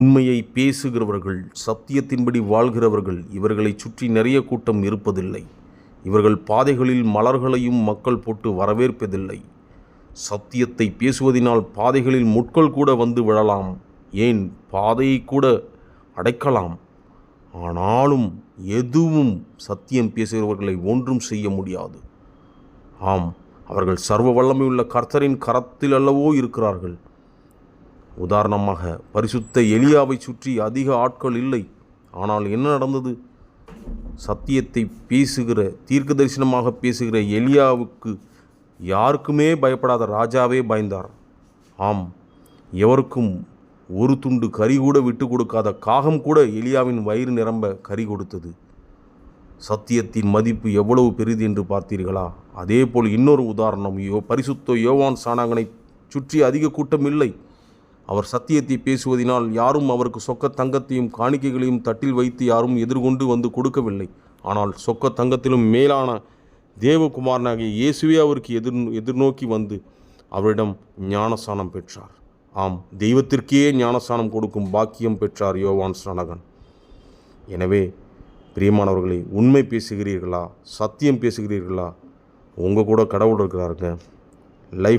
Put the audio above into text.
உண்மையை பேசுகிறவர்கள், சத்தியத்தின்படி வாழ்கிறவர்கள், இவர்களை சுற்றி நிறைய கூட்டம் இருப்பதில்லை. இவர்கள் பாதைகளில் மலர்களையும் மக்கள் போட்டு வரவேற்பதில்லை. சத்தியத்தை பேசுவதினால் பாதைகளில் முட்கள் கூட வந்து விழலாம், ஏன் பாதையை கூட அடைக்கலாம். ஆனாலும் எதுவும் சத்தியம் பேசுகிறவர்களை ஒன்றும் செய்ய முடியாது. ஆம், அவர்கள் சர்வ வல்லமையுள்ள கர்த்தரின் கரத்தில் அல்லவோ இருக்கிறார்கள். உதாரணமாக, பரிசுத்த எலியாவை சுற்றி அதிக ஆட்கள் இல்லை. ஆனால் என்ன நடந்தது? சத்தியத்தை பேசுகிற, தீர்க்க தரிசனமாக பேசுகிற எலியாவுக்கு யாருக்குமே பயப்படாத ராஜாவே பயந்தார். ஆம், எவருக்கும் ஒரு துண்டு கறி கூட விட்டு கொடுக்காத காகம் கூட எலியாவின் வயிறு நிரம்ப கறி கொடுத்தது. சத்தியத்தின் மதிப்பு எவ்வளவு பெரிது என்று பார்த்தீர்களா? அதே போல் இன்னொரு உதாரணம், பரிசுத்த யோவான் ஸ்நானகனை சுற்றி அதிக கூட்டம் இல்லை. அவர் சத்தியத்தை பேசுவதினால் யாரும் அவருக்கு சொக்க தங்கத்தையும் காணிக்கைகளையும் தட்டில் வைத்து யாரும் எதிர்கொண்டு வந்து கொடுக்கவில்லை. ஆனால் சொக்க தங்கத்திலும் மேலான தேவகுமாரனாகிய இயேசுவே அவருக்கு எதிர்நோக்கி வந்து அவரிடம் ஞானஸ்நானம் பெற்றார். ஆம், தெய்வத்திற்கே ஞானஸ்நானம் கொடுக்கும் பாக்கியம் பெற்றார் யோவான் ஸ்நானகன். எனவே பிரியமானவர்களே, உண்மை பேசுகிறீர்களா? சத்தியம் பேசுகிறீர்களா? உங்கள் கூட கடவுள் இருக்கிறாருங்க. லைஃப்